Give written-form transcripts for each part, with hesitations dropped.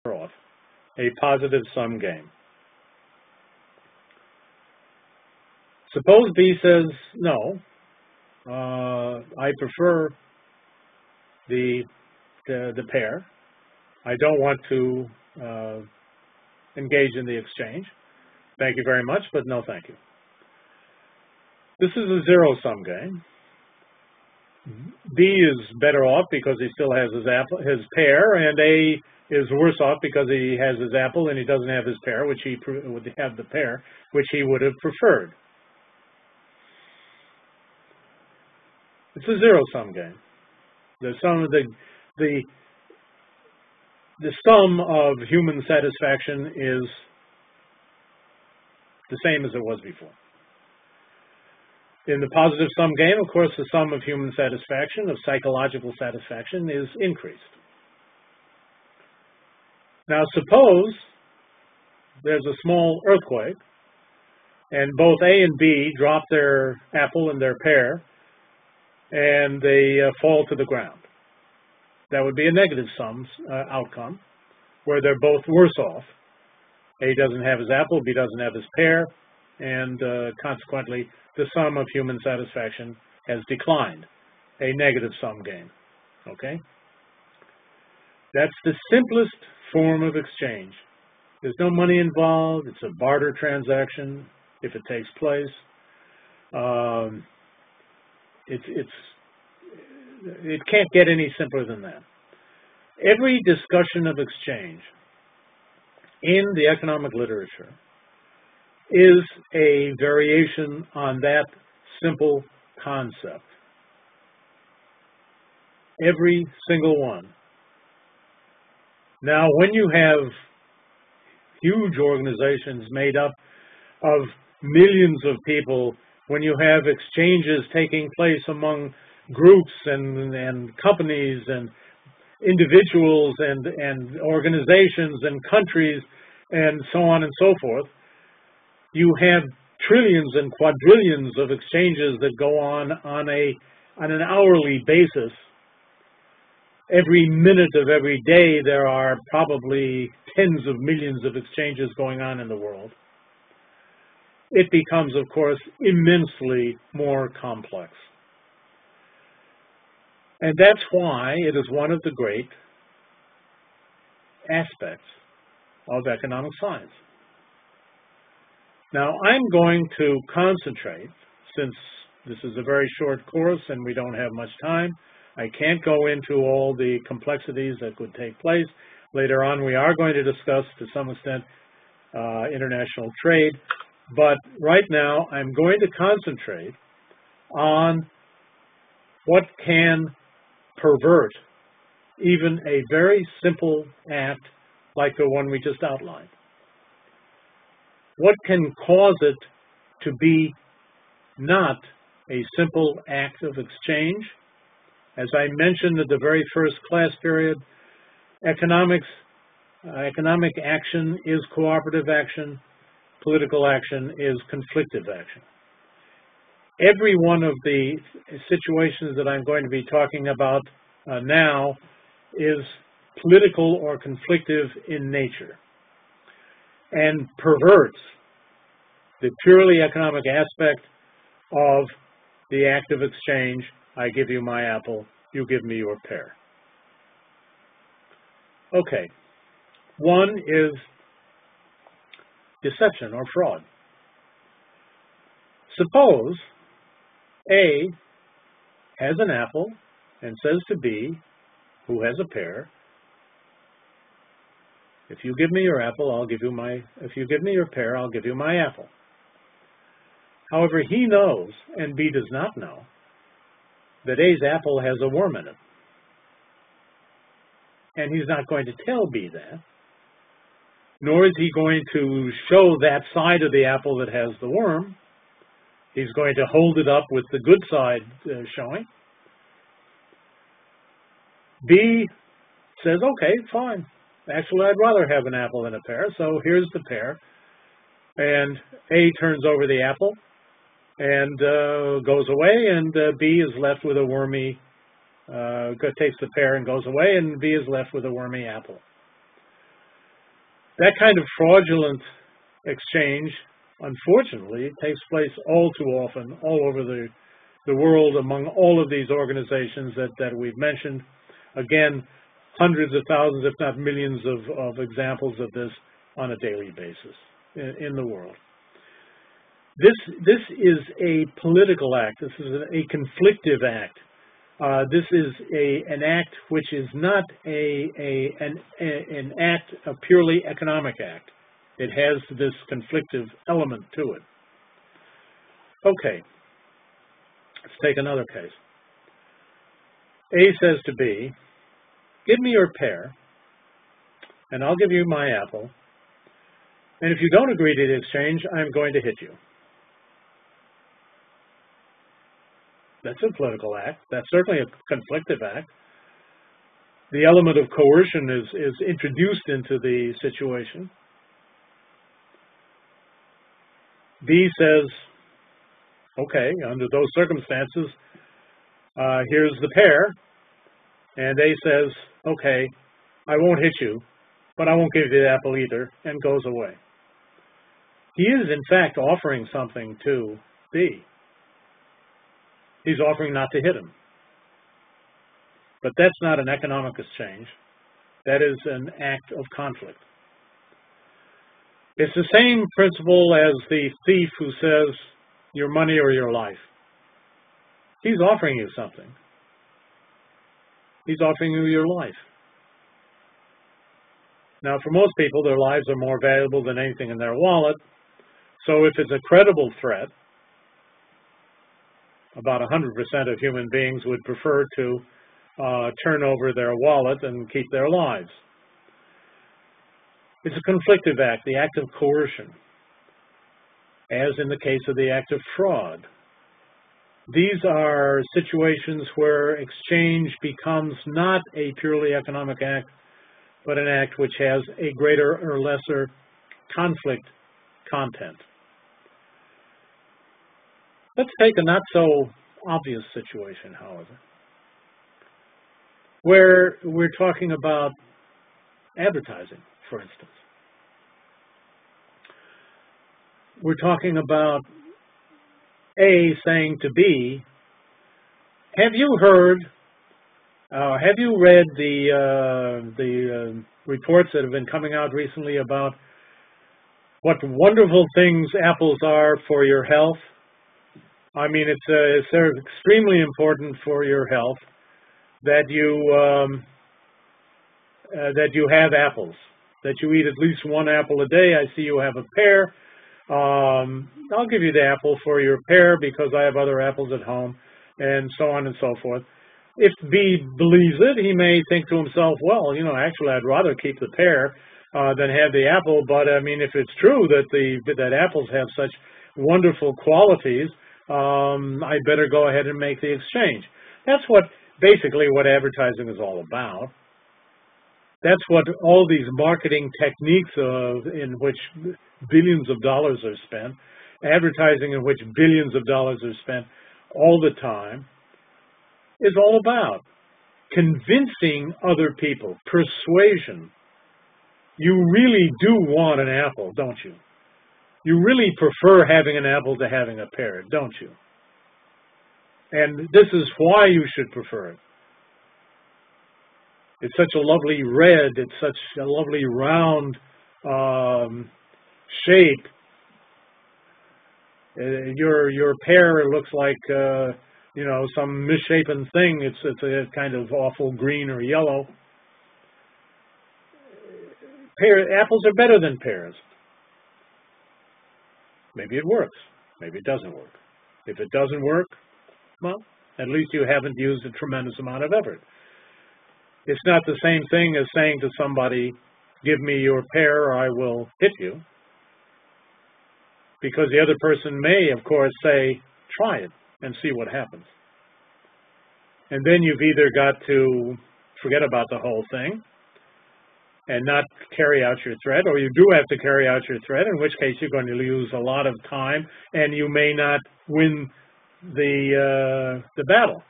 off, a positive sum game. Suppose B says, no, I prefer the pair. I don't want to engage in the exchange. Thank you very much, but no thank you. This is a zero-sum game. B is better off because he still has his pair, and A is worse off because he has his apple and he doesn't have his pair, which he would have the pair, which he would have preferred. It's a zero-sum game. The sum of human satisfaction is the same as it was before. In the positive sum game, of course, the sum of human satisfaction, of psychological satisfaction, is increased. Now, suppose there's a small earthquake, and both A and B drop their apple and their pear, and they fall to the ground. That would be a negative sum outcome, where they're both worse off. A doesn't have his apple, B doesn't have his pear, and consequently, the sum of human satisfaction has declined. A negative sum game. Okay? That's the simplest form of exchange. There's no money involved. It's a barter transaction if it takes place. It can't get any simpler than that. Every discussion of exchange in the economic literature is a variation on that simple concept. Every single one. Now, when you have huge organizations made up of millions of people, when you have exchanges taking place among groups and companies and individuals and organizations and countries and so on and so forth, you have trillions and quadrillions of exchanges that go on an hourly basis. Every minute of every day, there are probably tens of millions of exchanges going on in the world. It becomes, of course, immensely more complex. And that's why it is one of the great aspects of economic science. Now, I'm going to concentrate, since this is a very short course and we don't have much time. I can't go into all the complexities that could take place. Later on, we are going to discuss, to some extent, international trade. But right now, I'm going to concentrate on what can pervert even a very simple act like the one we just outlined. What can cause it to be not a simple act of exchange? As I mentioned at the very first class period, economic action is cooperative action, political action is conflictive action. Every one of the situations that I'm going to be talking about now is political or conflictive in nature and perverts the purely economic aspect of the act of exchange. I give you my apple, you give me your pear. Okay, one is deception or fraud. Suppose A has an apple and says to B, who has a pear, if you give me your apple, I'll give you if you give me your pear, I'll give you my apple. However, he knows, and B does not know, that A's apple has a worm in it. And he's not going to tell B that, nor is he going to show that side of the apple that has the worm. He's going to hold it up with the good side showing. B says, okay, fine. Actually, I'd rather have an apple than a pear, so here's the pear. And A turns over the apple and goes away, and B is left with a wormy, takes the pear and goes away, and B is left with a wormy apple. That kind of fraudulent exchange, unfortunately, takes place all too often all over the world among all of these organizations that we've mentioned. Again, hundreds of thousands, if not millions of examples of this on a daily basis in the world. This is a political act. This is a conflictive act. This is an act which is not an act, a purely economic act. It has this conflictive element to it. Okay, let's take another case. A says to B, give me your pear, and I'll give you my apple, and if you don't agree to the exchange, I'm going to hit you. That's a political act. That's certainly a conflictive act. The element of coercion is introduced into the situation. B says, okay, under those circumstances, here's the pear. And A says, okay, I won't hit you, but I won't give you the apple either, and goes away. He is, in fact, offering something to B. He's offering not to hit him. But that's not an economic exchange. That is an act of conflict. It's the same principle as the thief who says, your money or your life. He's offering you something. He's offering you your life. Now, for most people, their lives are more valuable than anything in their wallet. So if it's a credible threat, about 100% of human beings would prefer to turn over their wallet and keep their lives. It's a conflictive act, the act of coercion, as in the case of the act of fraud. These are situations where exchange becomes not a purely economic act, but an act which has a greater or lesser conflict content. Let's take a not so obvious situation, however, where we're talking about advertising, for instance. We're talking about A saying to B, have you read the reports that have been coming out recently about what wonderful things apples are for your health? I mean, it's extremely important for your health that you have apples, that you eat at least one apple a day. I see you have a pear. I'll give you the apple for your pear because I have other apples at home, and so on and so forth. If B believes it, he may think to himself, well, actually I'd rather keep the pear than have the apple, but I mean, if it's true that apples have such wonderful qualities, I better go ahead and make the exchange. That's basically what advertising is all about. That's what all these marketing techniques in which billions of dollars are spent, advertising in which billions of dollars are spent all the time, is all about. Convincing other people, persuasion. You really do want an apple, don't you? You really prefer having an apple to having a pear, don't you? And this is why you should prefer it. It's such a lovely red, it's such a lovely round shape. Your pear looks like some misshapen thing. It's a kind of awful green or yellow. Apples are better than pears. Maybe it works. Maybe it doesn't work. If it doesn't work, well, at least you haven't used a tremendous amount of effort. It's not the same thing as saying to somebody, give me your pear or I will hit you. Because the other person may, of course, say, try it and see what happens. And then you've either got to forget about the whole thing and not carry out your threat, or you do have to carry out your threat, in which case you're going to lose a lot of time and you may not win the battle,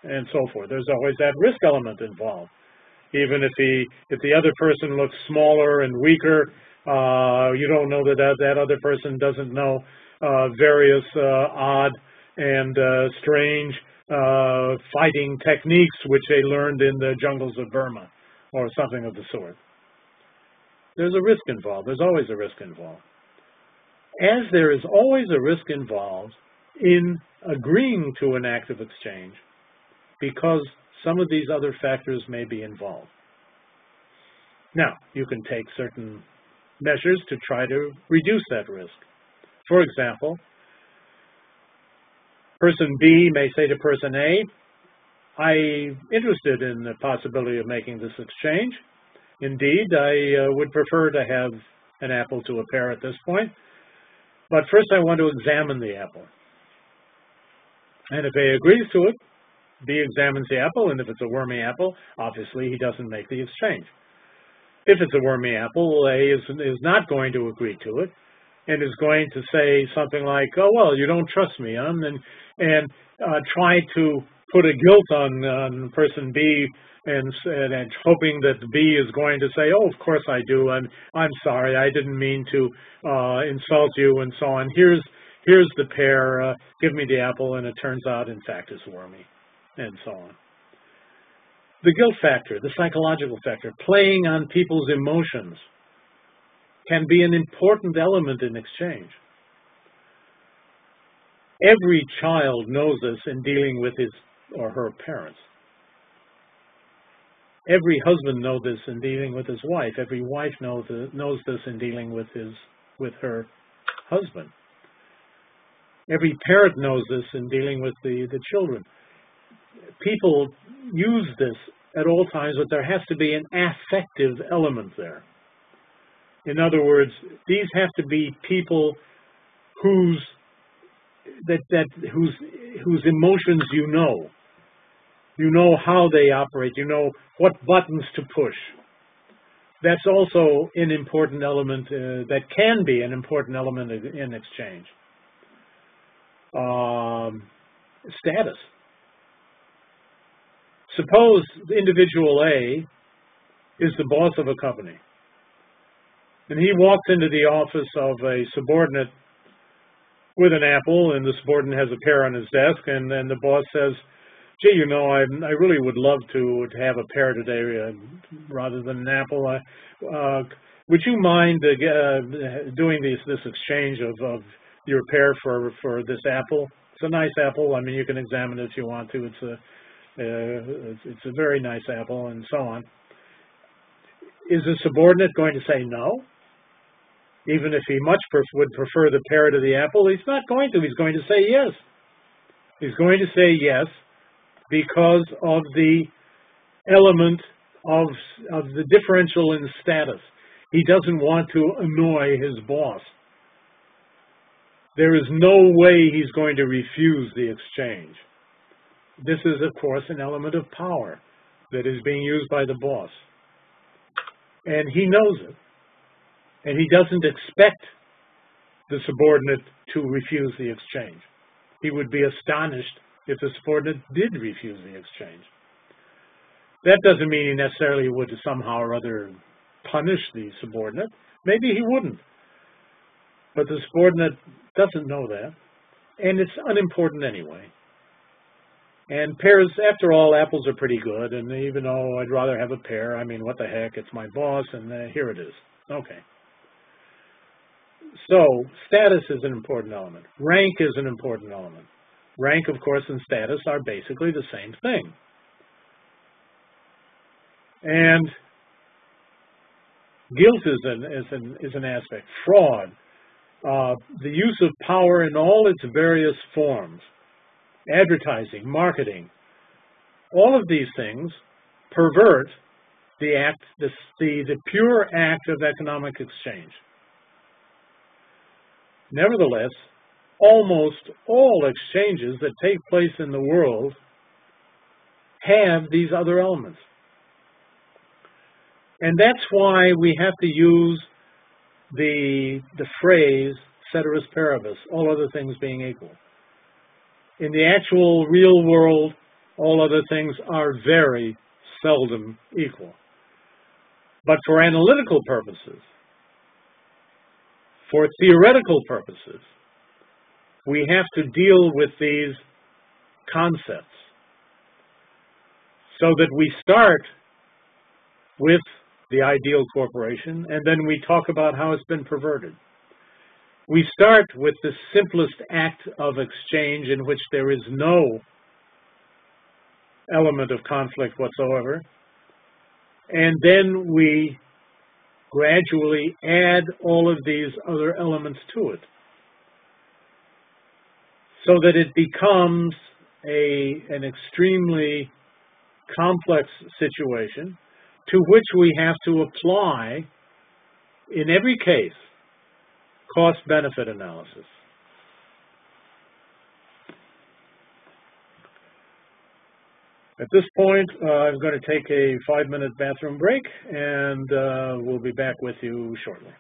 and so forth. There's always that risk element involved. Even if the other person looks smaller and weaker, you don't know that other person doesn't know various odd and strange fighting techniques which they learned in the jungles of Burma or something of the sort. There's a risk involved. There's always a risk involved. As there is always a risk involved in agreeing to an act of exchange, because some of these other factors may be involved. Now, you can take certain measures to try to reduce that risk. For example, person B may say to person A, I'm interested in the possibility of making this exchange. Indeed, I would prefer to have an apple to a pear at this point, but first I want to examine the apple. And if A agrees to it, B examines the apple, and if it's a wormy apple, obviously he doesn't make the exchange. If it's a wormy apple, A is not going to agree to it, and is going to say something like, oh, well, you don't trust me, and try to put a guilt on person B, and hoping that B is going to say, oh, of course I do, I'm sorry, I didn't mean to insult you, and so on. Here's the pear, give me the apple, and it turns out, in fact, it's wormy, and so on. The guilt factor, the psychological factor, playing on people's emotions, can be an important element in exchange. Every child knows this in dealing with his or her parents. Every husband knows this in dealing with his wife. Every wife knows this in dealing with her husband. Every parent knows this in dealing with the children. People use this at all times, but there has to be an affective element there. In other words, these have to be people whose emotions you know. You know how they operate. You know what buttons to push. That's also an important element, that can be an important element in exchange. Status. Suppose individual A is the boss of a company, and he walks into the office of a subordinate with an apple, and the subordinate has a pear on his desk, and then the boss says, gee, you know, I really would love to have a pear today rather than an apple. Would you mind doing this exchange of your pear for this apple? It's a nice apple. I mean, you can examine it if you want to. It's a very nice apple, and so on. Is the subordinate going to say no? Even if he would prefer the pear to the apple, he's not going to. He's going to say yes. He's going to say yes because of the element of the differential in status. He doesn't want to annoy his boss. There is no way he's going to refuse the exchange. This is, of course, an element of power that is being used by the boss. And he knows it. And he doesn't expect the subordinate to refuse the exchange. He would be astonished if the subordinate did refuse the exchange. That doesn't mean he necessarily would somehow or other punish the subordinate. Maybe he wouldn't. But the subordinate doesn't know that. And it's unimportant anyway. And pears, after all, apples are pretty good. And even though I'd rather have a pear, I mean, what the heck, it's my boss, and here it is. Okay. So, status is an important element. Rank is an important element. Rank, of course, and status are basically the same thing. And guilt is an aspect. Fraud. The use of power in all its various forms. Advertising, marketing. All of these things pervert the pure act of economic exchange. Nevertheless, almost all exchanges that take place in the world have these other elements. And that's why we have to use the phrase ceteris paribus, all other things being equal. In the actual real world, all other things are very seldom equal. But for analytical purposes, for theoretical purposes, we have to deal with these concepts so that we start with the ideal corporation, and then we talk about how it's been perverted. We start with the simplest act of exchange in which there is no element of conflict whatsoever, and then we gradually add all of these other elements to it so that it becomes an extremely complex situation to which we have to apply, in every case, cost-benefit analysis. At this point, I'm going to take a 5-minute bathroom break, and we'll be back with you shortly.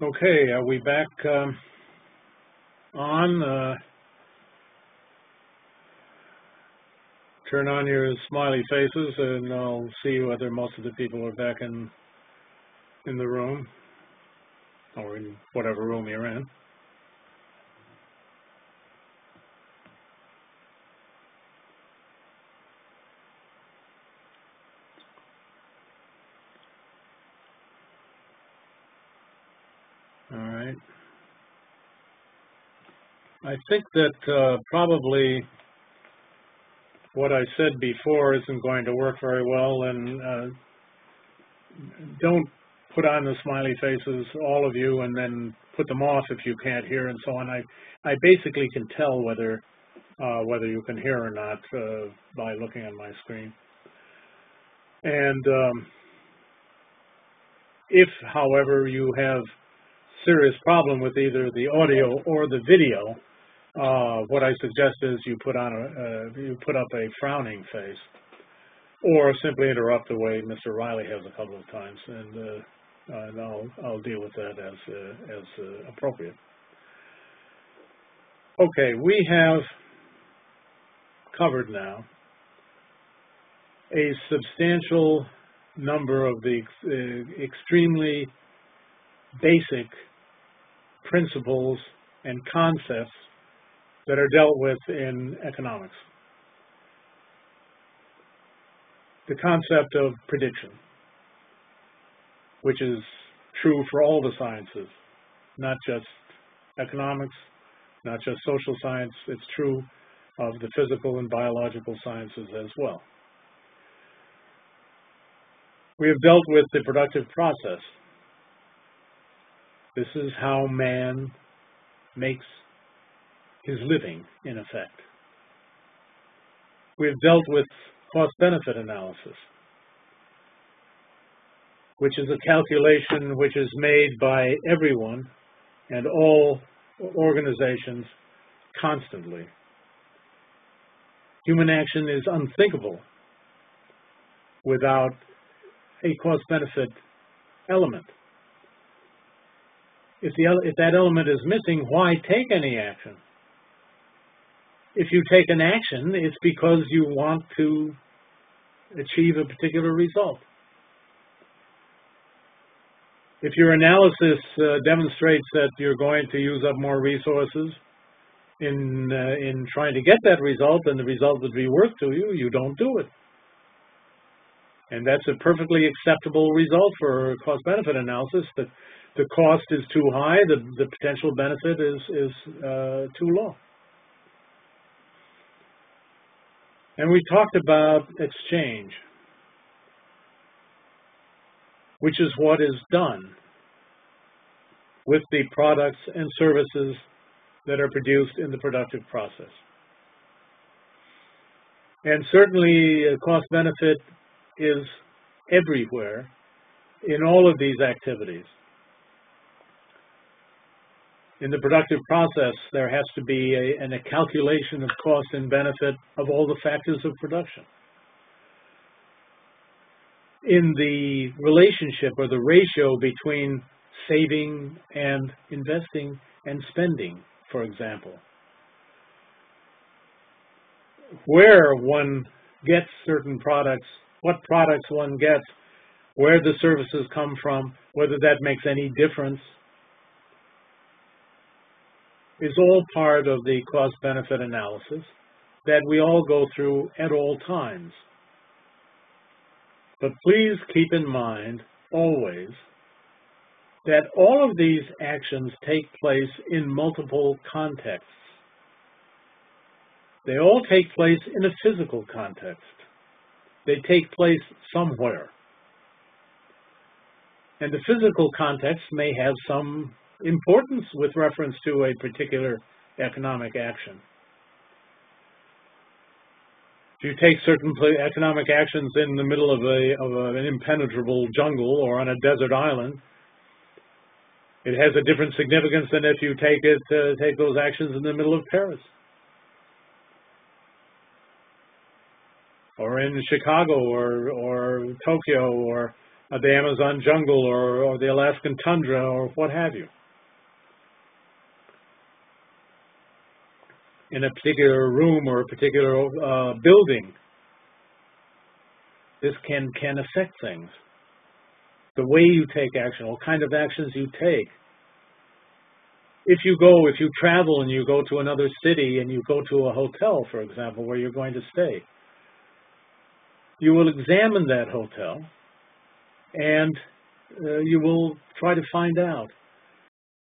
Okay, are we back on? Turn on your smiley faces, and I'll see whether most of the people are back in the room, or in whatever room you're in. All right. I think that probably what I said before isn't going to work very well, and don't put on the smiley faces, all of you, and then put them off if you can't hear and so on. I basically can tell whether you can hear or not by looking at my screen. And if, however, you have serious problem with either the audio or the video, what I suggest is you put up a frowning face, or simply interrupt the way Mr. Riley has a couple of times, and I'll deal with that as appropriate. Okay, we have covered now a substantial number of the extremely basic principles and concepts that are dealt with in economics. The concept of prediction, which is true for all the sciences, not just economics, not just social science, it's true of the physical and biological sciences as well. We have dealt with the productive process. This is how man makes his living, in effect. We have dealt with cost-benefit analysis, which is a calculation which is made by everyone and all organizations constantly. Human action is unthinkable without a cost-benefit element. If that element is missing, why take any action? If you take an action, it's because you want to achieve a particular result. If your analysis demonstrates that you're going to use up more resources in trying to get that result, and the result would be worth to you, you don't do it. And that's a perfectly acceptable result for cost-benefit analysis. That the cost is too high, the potential benefit is too low. And we talked about exchange, which is what is done with the products and services that are produced in the productive process. And certainly cost-benefit is everywhere in all of these activities. In the productive process, there has to be a calculation of cost and benefit of all the factors of production. In the relationship or the ratio between saving and investing and spending, for example, where one gets certain products, what products one gets, where the services come from, whether that makes any difference, is all part of the cost-benefit analysis that we all go through at all times. But please keep in mind always that all of these actions take place in multiple contexts. They all take place in a physical context. They take place somewhere. And the physical context may have some importance with reference to a particular economic action. If you take certain economic actions in the middle of an impenetrable jungle or on a desert island, it has a different significance than if you take those actions in the middle of Paris, or in Chicago, or Tokyo, or the Amazon jungle, or the Alaskan tundra, or what have you. In a particular room or a particular building, this can affect things. The way you take action, what kind of actions you take. If you travel and you go to another city and you go to a hotel, for example, where you're going to stay, you will examine that hotel and you will try to find out